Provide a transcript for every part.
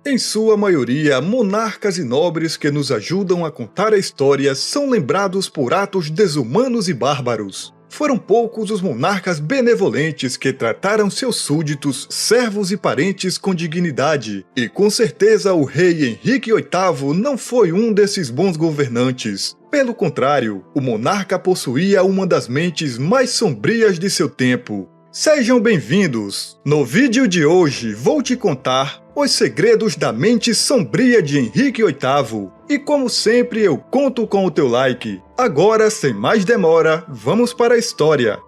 Em sua maioria, monarcas e nobres que nos ajudam a contar a história são lembrados por atos desumanos e bárbaros. Foram poucos os monarcas benevolentes que trataram seus súditos, servos e parentes com dignidade, e com certeza o rei Henrique VIII não foi um desses bons governantes. Pelo contrário, o monarca possuía uma das mentes mais sombrias de seu tempo. Sejam bem-vindos! No vídeo de hoje vou te contar os segredos da mente sombria de Henrique VIII. E como sempre eu conto com o teu like. Agora, sem mais demora, vamos para a história.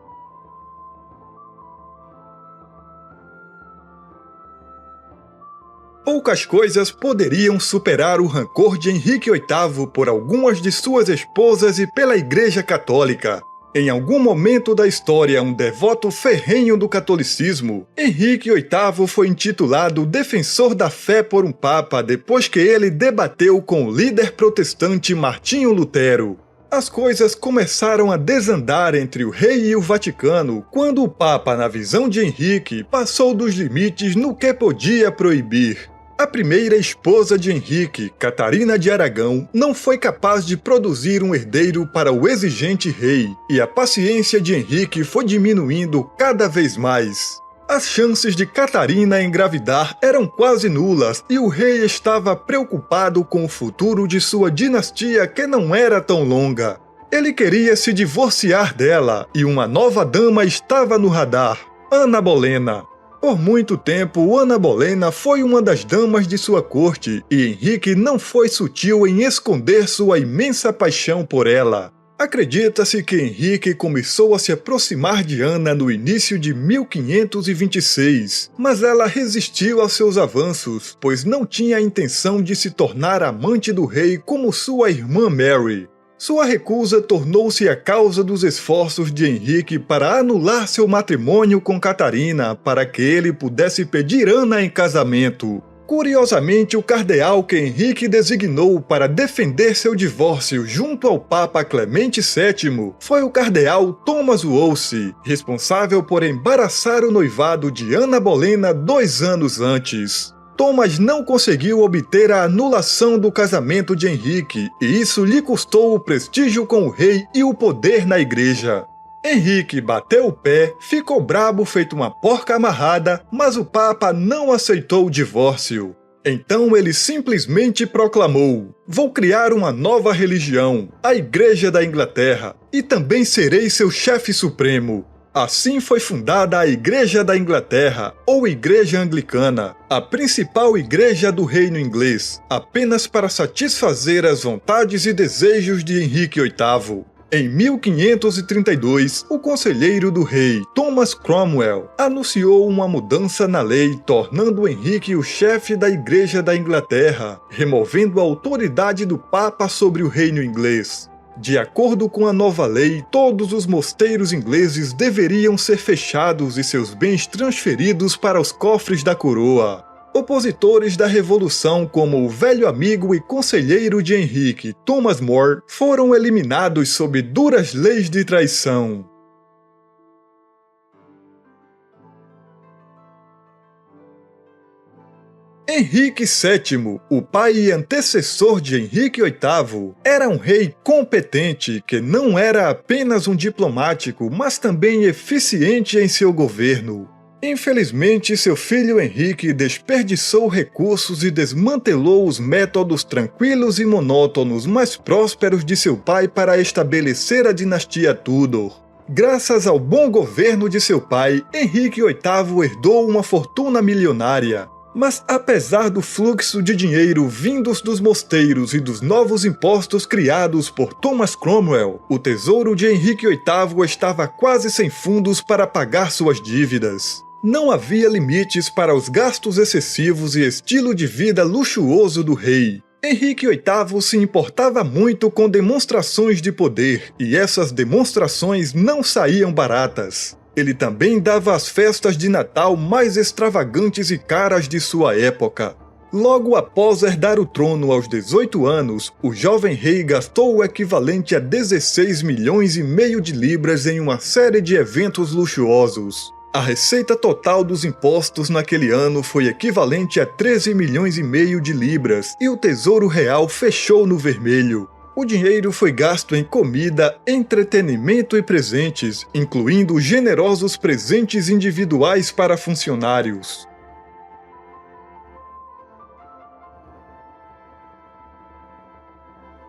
Poucas coisas poderiam superar o rancor de Henrique VIII por algumas de suas esposas e pela Igreja Católica. Em algum momento da história, um devoto ferrenho do catolicismo, Henrique VIII foi intitulado Defensor da Fé por um Papa depois que ele debateu com o líder protestante Martinho Lutero. As coisas começaram a desandar entre o rei e o Vaticano quando o Papa, na visão de Henrique, passou dos limites no que podia proibir. A primeira esposa de Henrique, Catarina de Aragão, não foi capaz de produzir um herdeiro para o exigente rei, e a paciência de Henrique foi diminuindo cada vez mais. As chances de Catarina engravidar eram quase nulas e o rei estava preocupado com o futuro de sua dinastia que não era tão longa. Ele queria se divorciar dela e uma nova dama estava no radar, Ana Bolena. Por muito tempo, Ana Bolena foi uma das damas de sua corte e Henrique não foi sutil em esconder sua imensa paixão por ela. Acredita-se que Henrique começou a se aproximar de Ana no início de 1526, mas ela resistiu aos seus avanços, pois não tinha a intenção de se tornar amante do rei como sua irmã Mary. Sua recusa tornou-se a causa dos esforços de Henrique para anular seu matrimônio com Catarina para que ele pudesse pedir Ana em casamento. Curiosamente, o cardeal que Henrique designou para defender seu divórcio junto ao Papa Clemente VII foi o cardeal Thomas Wolsey, responsável por embaraçar o noivado de Ana Bolena 2 anos antes. Thomas não conseguiu obter a anulação do casamento de Henrique, e isso lhe custou o prestígio com o rei e o poder na igreja. Henrique bateu o pé, ficou brabo feito uma porca amarrada, mas o Papa não aceitou o divórcio. Então ele simplesmente proclamou: "Vou criar uma nova religião, a Igreja da Inglaterra, e também serei seu chefe supremo." Assim foi fundada a Igreja da Inglaterra, ou Igreja Anglicana, a principal igreja do reino inglês, apenas para satisfazer as vontades e desejos de Henrique VIII. Em 1532, o conselheiro do rei, Thomas Cromwell, anunciou uma mudança na lei, tornando Henrique o chefe da Igreja da Inglaterra, removendo a autoridade do Papa sobre o reino inglês. De acordo com a nova lei, todos os mosteiros ingleses deveriam ser fechados e seus bens transferidos para os cofres da coroa. Opositores da Revolução como o velho amigo e conselheiro de Henrique, Thomas More, foram eliminados sob duras leis de traição. Henrique VII, o pai e antecessor de Henrique VIII, era um rei competente que não era apenas um diplomático, mas também eficiente em seu governo. Infelizmente, seu filho Henrique desperdiçou recursos e desmantelou os métodos tranquilos e monótonos mais prósperos de seu pai para estabelecer a dinastia Tudor. Graças ao bom governo de seu pai, Henrique VIII herdou uma fortuna milionária. Mas apesar do fluxo de dinheiro vindos dos mosteiros e dos novos impostos criados por Thomas Cromwell, o tesouro de Henrique VIII estava quase sem fundos para pagar suas dívidas. Não havia limites para os gastos excessivos e estilo de vida luxuoso do rei. Henrique VIII se importava muito com demonstrações de poder, e essas demonstrações não saíam baratas. Ele também dava as festas de Natal mais extravagantes e caras de sua época. Logo após herdar o trono aos 18 anos, o jovem rei gastou o equivalente a 16 milhões e meio de libras em uma série de eventos luxuosos. A receita total dos impostos naquele ano foi equivalente a 13 milhões e meio de libras e o Tesouro Real fechou no vermelho. O dinheiro foi gasto em comida, entretenimento e presentes, incluindo generosos presentes individuais para funcionários.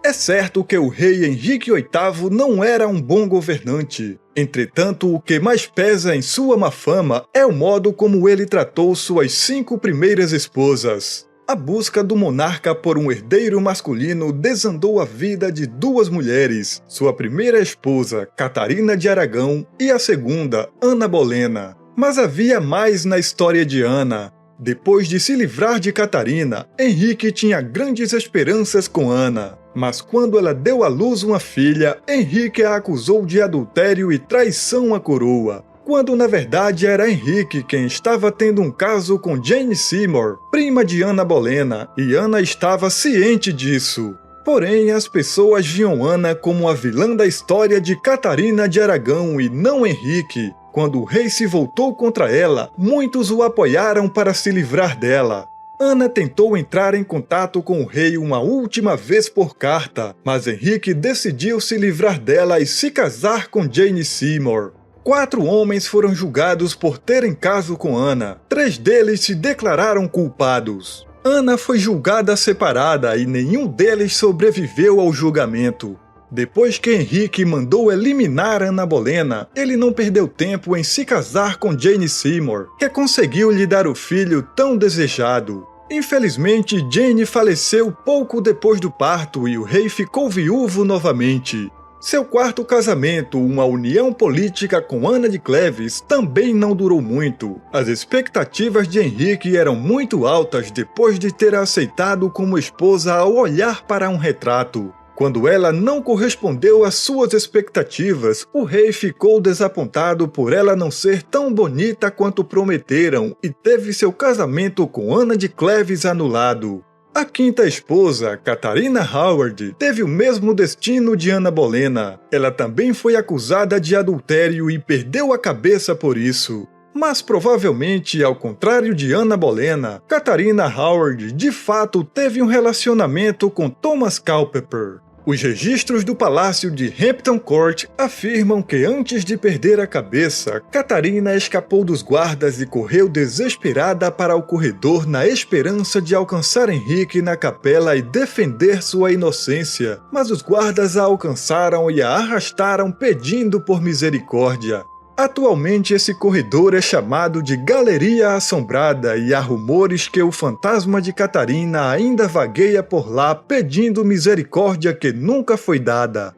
É certo que o rei Henrique VIII não era um bom governante. Entretanto, o que mais pesa em sua má fama é o modo como ele tratou suas 5 primeiras esposas. A busca do monarca por um herdeiro masculino desandou a vida de 2 mulheres, sua primeira esposa, Catarina de Aragão, e a segunda, Ana Bolena. Mas havia mais na história de Ana. Depois de se livrar de Catarina, Henrique tinha grandes esperanças com Ana. Mas quando ela deu à luz uma filha, Henrique a acusou de adultério e traição à coroa, quando na verdade era Henrique quem estava tendo um caso com Jane Seymour, prima de Ana Bolena, e Ana estava ciente disso. Porém, as pessoas viam Ana como a vilã da história de Catarina de Aragão e não Henrique. Quando o rei se voltou contra ela, muitos o apoiaram para se livrar dela. Ana tentou entrar em contato com o rei uma última vez por carta, mas Henrique decidiu se livrar dela e se casar com Jane Seymour. 4 homens foram julgados por terem caso com Ana. 3 deles se declararam culpados. Ana foi julgada separada e nenhum deles sobreviveu ao julgamento. Depois que Henrique mandou eliminar Ana Bolena, ele não perdeu tempo em se casar com Jane Seymour, que conseguiu lhe dar o filho tão desejado. Infelizmente, Jane faleceu pouco depois do parto e o rei ficou viúvo novamente. Seu 4º casamento, uma união política com Ana de Cleves, também não durou muito. As expectativas de Henrique eram muito altas depois de ter a aceitado como esposa ao olhar para um retrato. Quando ela não correspondeu às suas expectativas, o rei ficou desapontado por ela não ser tão bonita quanto prometeram e teve seu casamento com Ana de Cleves anulado. A 5ª esposa, Catarina Howard, teve o mesmo destino de Ana Bolena. Ela também foi acusada de adultério e perdeu a cabeça por isso. Mas provavelmente, ao contrário de Ana Bolena, Catarina Howard de fato teve um relacionamento com Thomas Culpeper. Os registros do palácio de Hampton Court afirmam que antes de perder a cabeça, Catarina escapou dos guardas e correu desesperada para o corredor na esperança de alcançar Henrique na capela e defender sua inocência, mas os guardas a alcançaram e a arrastaram pedindo por misericórdia. Atualmente esse corredor é chamado de Galeria Assombrada e há rumores que o fantasma de Catarina ainda vagueia por lá pedindo misericórdia que nunca foi dada.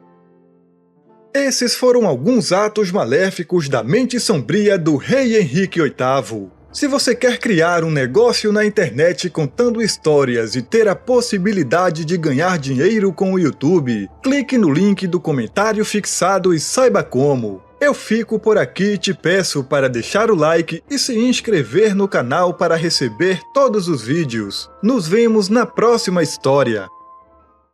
Esses foram alguns atos maléficos da mente sombria do rei Henrique VIII. Se você quer criar um negócio na internet contando histórias e ter a possibilidade de ganhar dinheiro com o YouTube, clique no link do comentário fixado e saiba como. Eu fico por aqui e te peço para deixar o like e se inscrever no canal para receber todos os vídeos. Nos vemos na próxima história.